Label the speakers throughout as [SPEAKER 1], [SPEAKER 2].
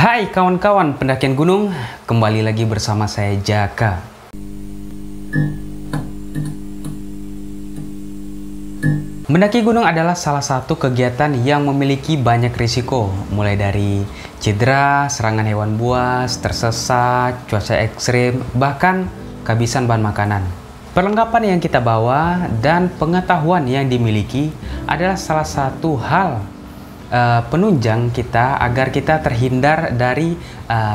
[SPEAKER 1] Hai kawan-kawan pendakian gunung, kembali lagi bersama saya Jaka. Mendaki gunung adalah salah satu kegiatan yang memiliki banyak risiko, mulai dari cedera, serangan hewan buas, tersesat, cuaca ekstrim, bahkan kehabisan bahan makanan. Perlengkapan yang kita bawa dan pengetahuan yang dimiliki adalah salah satu hal penunjang kita agar kita terhindar dari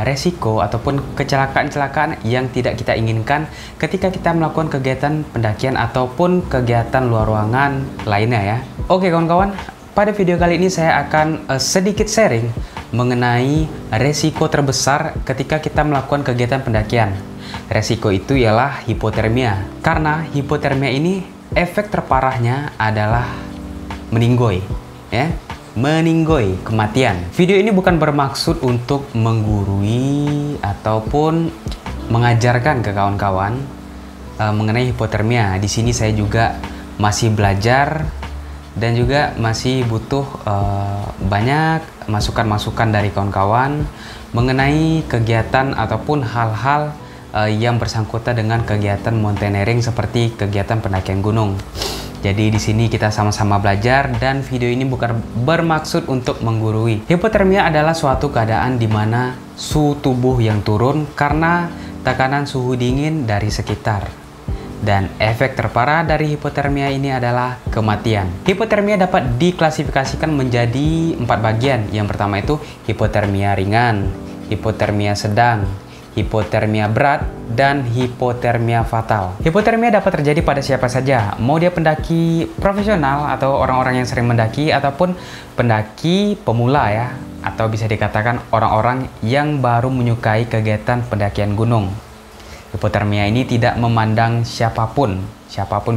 [SPEAKER 1] resiko ataupun kecelakaan-kecelakaan yang tidak kita inginkan ketika kita melakukan kegiatan pendakian ataupun kegiatan luar ruangan lainnya ya. Oke kawan-kawan, pada video kali ini saya akan sedikit sharing mengenai resiko terbesar ketika kita melakukan kegiatan pendakian. Resiko itu ialah hipotermia. Karena hipotermia ini efek terparahnya adalah meninggoy ya. Meninggoy, kematian. Video ini bukan bermaksud untuk menggurui ataupun mengajarkan ke kawan-kawan mengenai hipotermia. Di sini saya juga masih belajar dan juga masih butuh banyak masukan-masukan dari kawan-kawan mengenai kegiatan ataupun hal-hal yang bersangkutan dengan kegiatan mountaineering seperti kegiatan pendakian gunung. Jadi di sini kita sama-sama belajar dan video ini bukan bermaksud untuk menggurui. Hipotermia adalah suatu keadaan di mana suhu tubuh yang turun karena tekanan suhu dingin dari sekitar. Dan efek terparah dari hipotermia ini adalah kematian. Hipotermia dapat diklasifikasikan menjadi 4 bagian. Yang pertama itu hipotermia ringan, hipotermia sedang, hipotermia berat, dan hipotermia fatal. Hipotermia dapat terjadi pada siapa saja, mau dia pendaki profesional atau orang-orang yang sering mendaki ataupun pendaki pemula ya, atau bisa dikatakan orang-orang yang baru menyukai kegiatan pendakian gunung. Hipotermia ini tidak memandang siapapun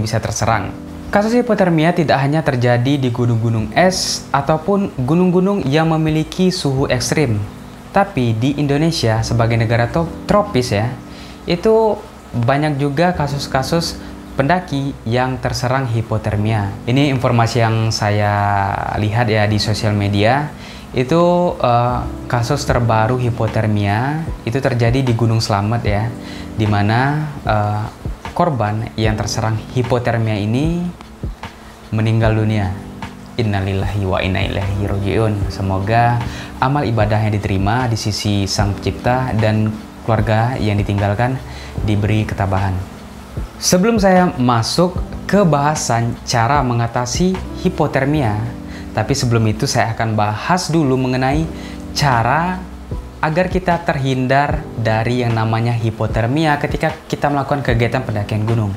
[SPEAKER 1] bisa terserang. Kasus hipotermia tidak hanya terjadi di gunung-gunung es ataupun gunung-gunung yang memiliki suhu ekstrim. Tapi di Indonesia sebagai negara tropis ya, itu banyak juga kasus-kasus pendaki yang terserang hipotermia. Ini informasi yang saya lihat ya di sosial media. Itu kasus terbaru hipotermia itu terjadi di Gunung Slamet ya, di mana korban yang terserang hipotermia ini meninggal dunia. Innalillahi wa inna ilaihi raji'un. Semoga amal ibadahnya diterima di sisi Sang Pencipta dan keluarga yang ditinggalkan diberi ketabahan. Sebelum saya masuk ke bahasan cara mengatasi hipotermia, tapi sebelum itu saya akan bahas dulu mengenai cara agar kita terhindar dari yang namanya hipotermia ketika kita melakukan kegiatan pendakian gunung.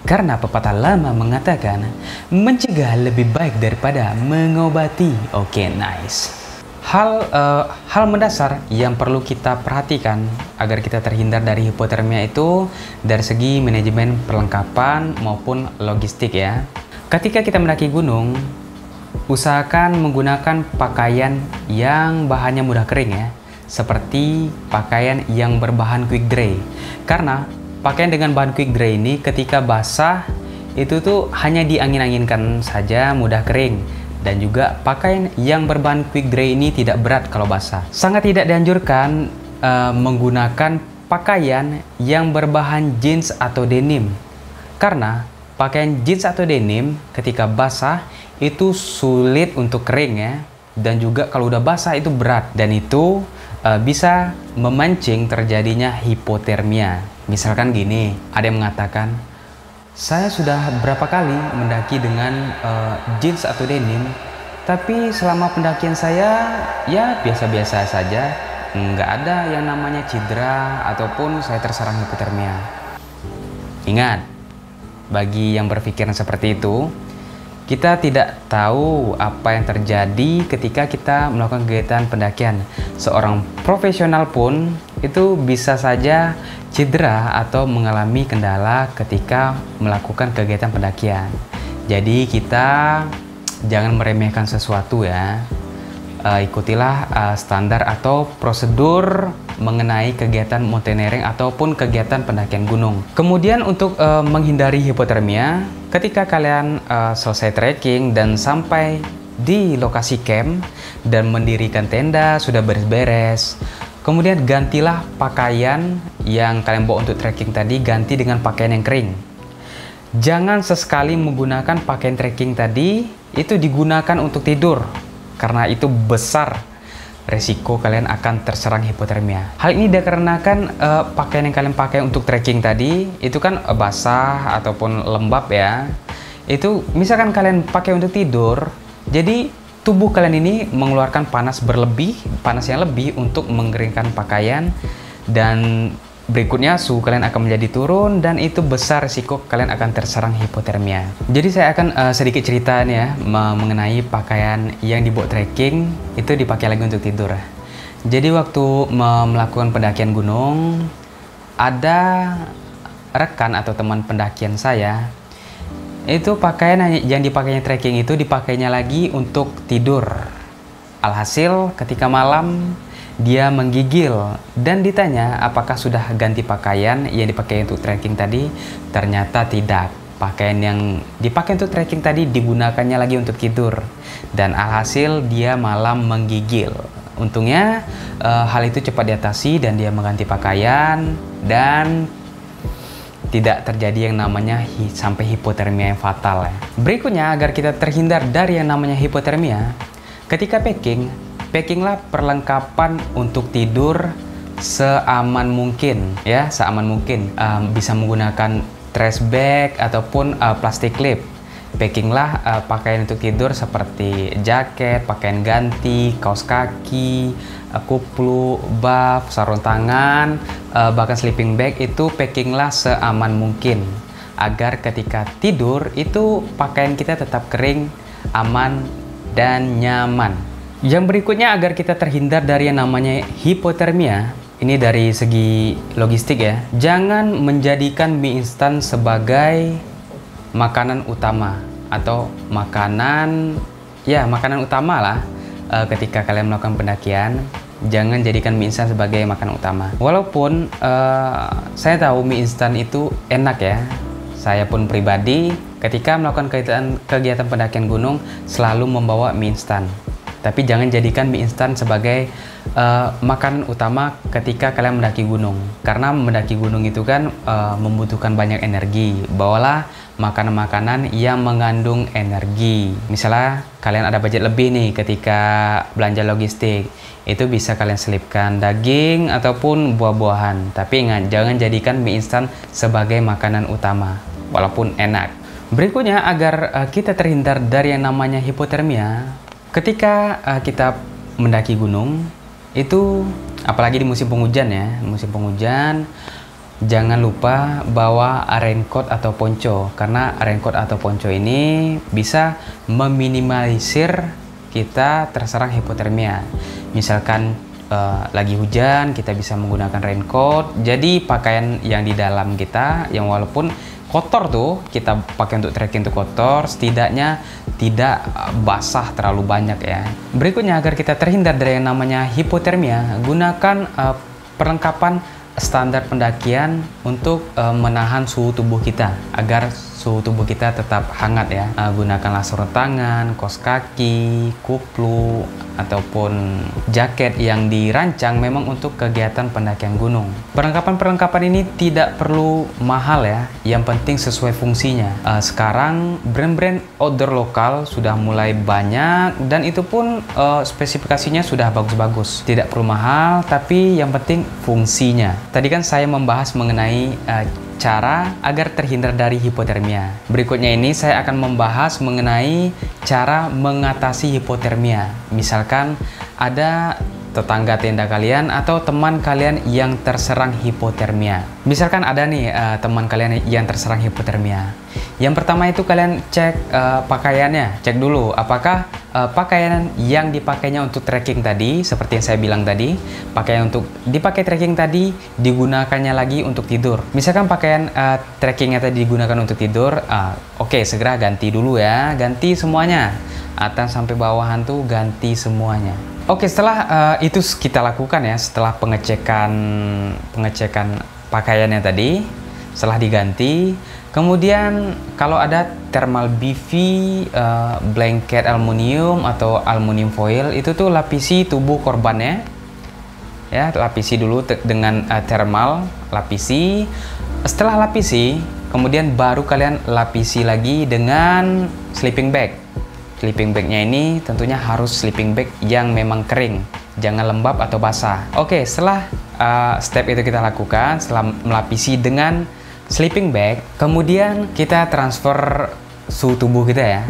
[SPEAKER 1] Karena pepatah lama mengatakan, mencegah lebih baik daripada mengobati. Oke, nice. Hal mendasar yang perlu kita perhatikan agar kita terhindar dari hipotermia itu dari segi manajemen perlengkapan maupun logistik ya. Ketika kita mendaki gunung, usahakan menggunakan pakaian yang bahannya mudah kering ya, seperti pakaian yang berbahan quick dry. Karena pakaian dengan bahan quick dry ini ketika basah itu tuh hanya diangin-anginkan saja, mudah kering. Dan juga pakaian yang berbahan quick dry ini tidak berat kalau basah. Sangat tidak dianjurkan menggunakan pakaian yang berbahan jeans atau denim. Karena pakaian jeans atau denim ketika basah itu sulit untuk kering ya. Dan juga kalau udah basah itu berat. Dan itu bisa memancing terjadinya hipotermia. Misalkan gini, ada yang mengatakan, saya sudah berapa kali mendaki dengan jeans atau denim, tapi selama pendakian saya ya biasa-biasa saja, nggak ada yang namanya cedera ataupun saya terserang hipotermia. Ingat, bagi yang berpikiran seperti itu, kita tidak tahu apa yang terjadi ketika kita melakukan kegiatan pendakian. Seorang profesional pun itu bisa saja cedera atau mengalami kendala ketika melakukan kegiatan pendakian. Jadi kita jangan meremehkan sesuatu ya. Ikutilah standar atau prosedur mengenai kegiatan mountaineering ataupun kegiatan pendakian gunung. Kemudian untuk menghindari hipotermia, ketika kalian selesai trekking dan sampai di lokasi camp dan mendirikan tenda sudah beres-beres, Kemudian gantilah pakaian yang kalian bawa untuk trekking tadi, ganti dengan pakaian yang kering. Jangan sesekali menggunakan pakaian trekking tadi itu digunakan untuk tidur, karena itu besar resiko kalian akan terserang hipotermia. Hal ini dikarenakan pakaian yang kalian pakai untuk trekking tadi itu kan basah ataupun lembab ya. Itu misalkan kalian pakai untuk tidur, jadi tubuh kalian ini mengeluarkan panas berlebih, panas yang lebih untuk mengeringkan pakaian, dan berikutnya suhu kalian akan menjadi turun, dan itu besar risiko kalian akan terserang hipotermia. Jadi saya akan sedikit cerita nih ya mengenai pakaian yang dibawa trekking itu dipakai lagi untuk tidur. Jadi waktu melakukan pendakian gunung, ada rekan atau teman pendakian saya, itu pakaian yang dipakainya trekking itu dipakainya lagi untuk tidur. Alhasil ketika malam dia menggigil dan ditanya apakah sudah ganti pakaian yang dipakai untuk trekking tadi. Ternyata tidak. Pakaian yang dipakai untuk trekking tadi digunakannya lagi untuk tidur, dan alhasil dia malam menggigil. Untungnya hal itu cepat diatasi dan dia mengganti pakaian dan tidak terjadi yang namanya sampai hipotermia yang fatal ya. Berikutnya, agar kita terhindar dari yang namanya hipotermia, ketika packinglah perlengkapan untuk tidur seaman mungkin ya, seaman mungkin. Bisa menggunakan trash bag ataupun plastik clip. Packinglah pakaian untuk tidur seperti jaket, pakaian ganti, kaos kaki, kuplu, buff, sarung tangan, bahkan sleeping bag. Itu packinglah seaman mungkin agar ketika tidur itu pakaian kita tetap kering, aman, dan nyaman. Yang berikutnya, agar kita terhindar dari yang namanya hipotermia, ini dari segi logistik ya, jangan menjadikan mie instan sebagai makanan utama atau makanan utama lah ketika kalian melakukan pendakian. Jangan jadikan mie instan sebagai makanan utama. Walaupun saya tahu mie instan itu enak ya, saya pun pribadi ketika melakukan kegiatan pendakian gunung selalu membawa mie instan. Tapi jangan jadikan mie instan sebagai makanan utama ketika kalian mendaki gunung. Karena mendaki gunung itu kan membutuhkan banyak energi. Bawalah makanan-makanan yang mengandung energi. Misalnya kalian ada budget lebih nih ketika belanja logistik, itu bisa kalian selipkan daging ataupun buah-buahan. Tapi ingat, jangan jadikan mie instan sebagai makanan utama, walaupun enak. Berikutnya, agar kita terhindar dari yang namanya hipotermia, ketika kita mendaki gunung, itu apalagi di musim penghujan ya, musim penghujan, jangan lupa bawa raincoat atau ponco, karena raincoat atau ponco ini bisa meminimalisir kita terserang hipotermia. Misalkan lagi hujan, kita bisa menggunakan raincoat. Jadi pakaian yang di dalam kita, yang walaupun kotor tuh, kita pakai untuk trekking itu kotor, setidaknya tidak basah terlalu banyak ya. Berikutnya, agar kita terhindar dari yang namanya hipotermia, gunakan perlengkapan standar pendakian untuk menahan suhu tubuh kita, agar suhu tubuh kita tetap hangat ya. Gunakanlah sarung tangan, kaos kaki, kuplu, ataupun jaket yang dirancang memang untuk kegiatan pendakian gunung. Perlengkapan-perlengkapan ini tidak perlu mahal ya, yang penting sesuai fungsinya. Sekarang brand-brand outdoor lokal sudah mulai banyak, dan itu pun spesifikasinya sudah bagus-bagus. Tidak perlu mahal, tapi yang penting fungsinya. Tadi kan saya membahas mengenai cara agar terhindar dari hipotermia. Berikutnya ini saya akan membahas mengenai cara mengatasi hipotermia. Misalkan ada tetangga tenda kalian atau teman kalian yang terserang hipotermia. Misalkan ada nih teman kalian yang terserang hipotermia. Yang pertama itu kalian cek pakaiannya. Cek dulu apakah pakaian yang dipakainya untuk trekking tadi, seperti yang saya bilang tadi, pakaian untuk dipakai trekking tadi digunakannya lagi untuk tidur. Misalkan pakaian trekkingnya tadi digunakan untuk tidur, oke, segera ganti dulu ya, ganti semuanya, atas sampai bawahan tuh ganti semuanya. Oke, setelah itu kita lakukan ya, setelah pengecekan pakaiannya tadi, setelah diganti, kemudian kalau ada thermal BV, blanket aluminium atau aluminium foil, itu tuh lapisi tubuh korbannya Ya, lapisi dulu dengan thermal, lapisi. Setelah lapisi, kemudian baru kalian lapisi lagi dengan sleeping bag. Sleeping bagnya ini tentunya harus sleeping bag yang memang kering, jangan lembab atau basah. Oke, setelah step itu kita lakukan, setelah melapisi dengan sleeping bag, kemudian kita transfer suhu tubuh kita ya.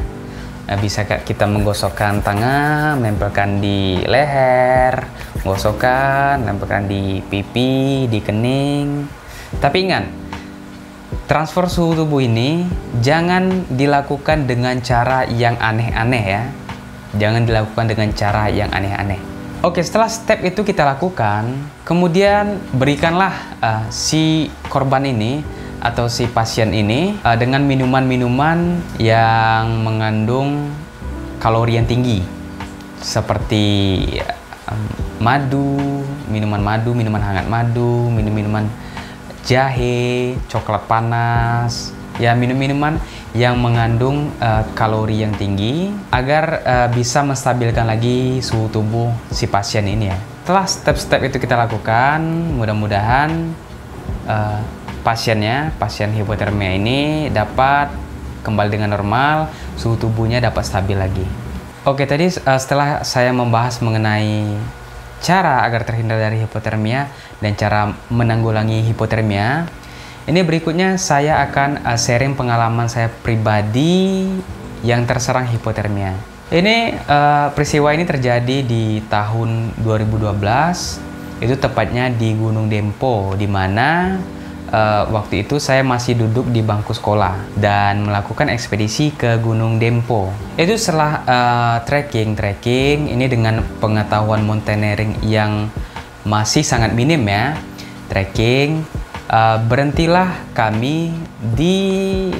[SPEAKER 1] Bisa kita menggosokkan tangan, menempelkan di leher, gosokkan, menempelkan di pipi, di kening. Tapi ingat, transfer suhu tubuh ini jangan dilakukan dengan cara yang aneh-aneh ya. Jangan dilakukan dengan cara yang aneh-aneh. Oke, setelah step itu kita lakukan, kemudian berikanlah si korban ini atau si pasien ini dengan minuman-minuman yang mengandung kalori yang tinggi seperti madu, minuman hangat madu, minuman jahe, coklat panas, ya minuman yang mengandung kalori yang tinggi agar bisa menstabilkan lagi suhu tubuh si pasien ini ya. Setelah step-step itu kita lakukan, mudah-mudahan pasien hipotermia ini dapat kembali dengan normal, suhu tubuhnya dapat stabil lagi. Oke, tadi setelah saya membahas mengenai cara agar terhindar dari hipotermia dan cara menanggulangi hipotermia, ini berikutnya saya akan sharing pengalaman saya pribadi yang terserang hipotermia. Ini peristiwa ini terjadi di tahun 2012, itu tepatnya di Gunung Dempo, di mana waktu itu saya masih duduk di bangku sekolah dan melakukan ekspedisi ke Gunung Dempo. Itu setelah trekking ini dengan pengetahuan mountaineering yang masih sangat minim ya. Trekking, berhentilah kami di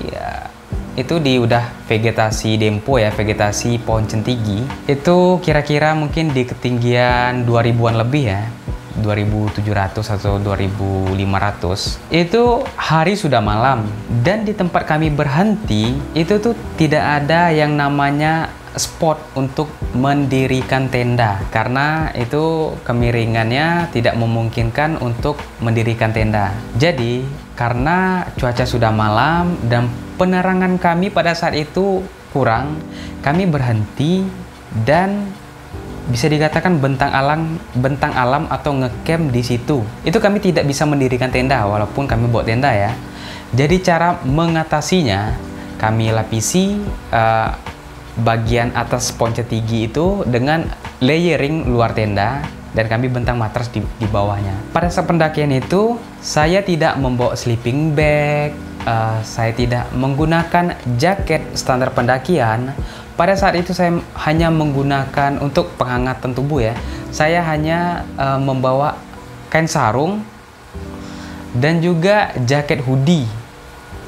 [SPEAKER 1] udah vegetasi Dempo ya, vegetasi pohon centigi. Itu kira-kira mungkin di ketinggian 2000-an lebih ya. 2700 atau 2500. Itu hari sudah malam dan di tempat kami berhenti itu tuh tidak ada yang namanya spot untuk mendirikan tenda karena itu kemiringannya tidak memungkinkan untuk mendirikan tenda. Jadi karena cuaca sudah malam dan penerangan kami pada saat itu kurang, kami berhenti dan bisa dikatakan bentang alam atau ngecamp di situ. Itu kami tidak bisa mendirikan tenda walaupun kami buat tenda ya. Jadi cara mengatasinya, kami lapisi bagian atas pohon centigi itu dengan layering luar tenda dan kami bentang matras di bawahnya. Pada saat pendakian itu saya tidak membawa sleeping bag, saya tidak menggunakan jaket standar pendakian. Pada saat itu saya hanya menggunakan untuk penghangatan tubuh ya. Saya hanya membawa kain sarung dan juga jaket hoodie.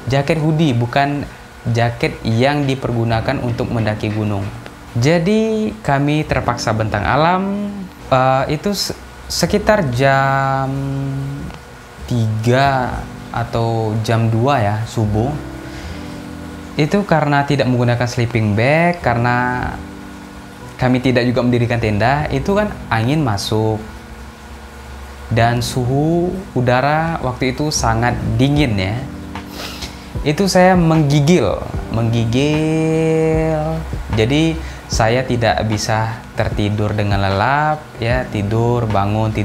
[SPEAKER 1] Jaket hoodie bukan jaket yang dipergunakan untuk mendaki gunung. Jadi kami terpaksa bentang alam itu sekitar jam 3 atau jam 2 ya subuh. Itu karena tidak menggunakan sleeping bag, karena kami tidak juga mendirikan tenda, itu kan angin masuk dan suhu udara waktu itu sangat dingin ya. Itu saya menggigil. Jadi saya tidak bisa tertidur dengan lelap ya, tidur bangun.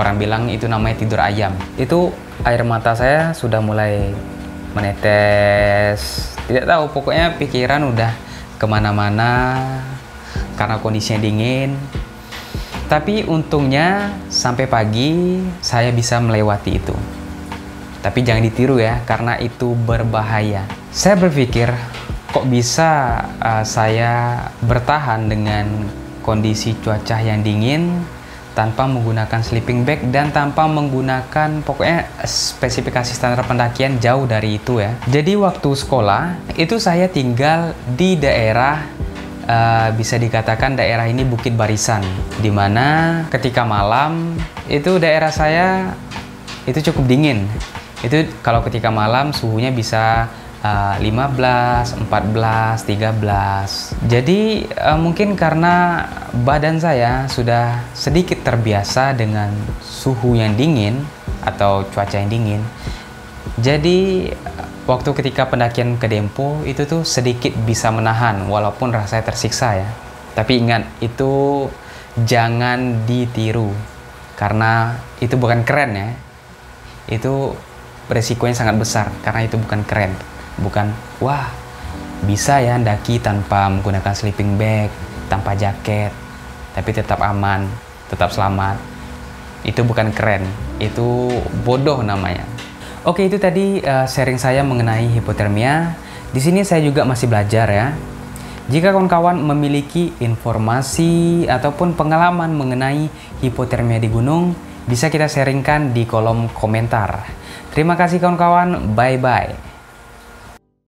[SPEAKER 1] Orang bilang itu namanya tidur ayam. Itu air mata saya sudah mulai menetes, tidak tahu, pokoknya pikiran udah kemana-mana karena kondisinya dingin. Tapi untungnya sampai pagi saya bisa melewati itu. Tapi jangan ditiru ya, karena itu berbahaya. Saya berpikir, kok bisa saya bertahan dengan kondisi cuaca yang dingin tanpa menggunakan sleeping bag dan tanpa menggunakan pokoknya spesifikasi standar pendakian jauh dari itu ya. Jadi waktu sekolah itu saya tinggal di daerah bisa dikatakan daerah ini Bukit Barisan, dimana ketika malam itu daerah saya itu cukup dingin. Itu kalau ketika malam suhunya bisa 15, 14, 13. Jadi mungkin karena badan saya sudah sedikit terbiasa dengan suhu yang dingin atau cuaca yang dingin. Jadi waktu ketika pendakian ke Dempo itu tuh sedikit bisa menahan walaupun rasanya tersiksa ya. Tapi ingat, itu jangan ditiru karena itu bukan keren ya. Itu resikonya sangat besar karena itu bukan keren. Bukan, wah bisa ya daki tanpa menggunakan sleeping bag, tanpa jaket, tapi tetap aman, tetap selamat. Itu bukan keren, itu bodoh namanya. Oke, itu tadi sharing saya mengenai hipotermia. Di sini saya juga masih belajar ya. Jika kawan-kawan memiliki informasi ataupun pengalaman mengenai hipotermia di gunung, bisa kita sharingkan di kolom komentar. Terima kasih kawan-kawan, bye-bye.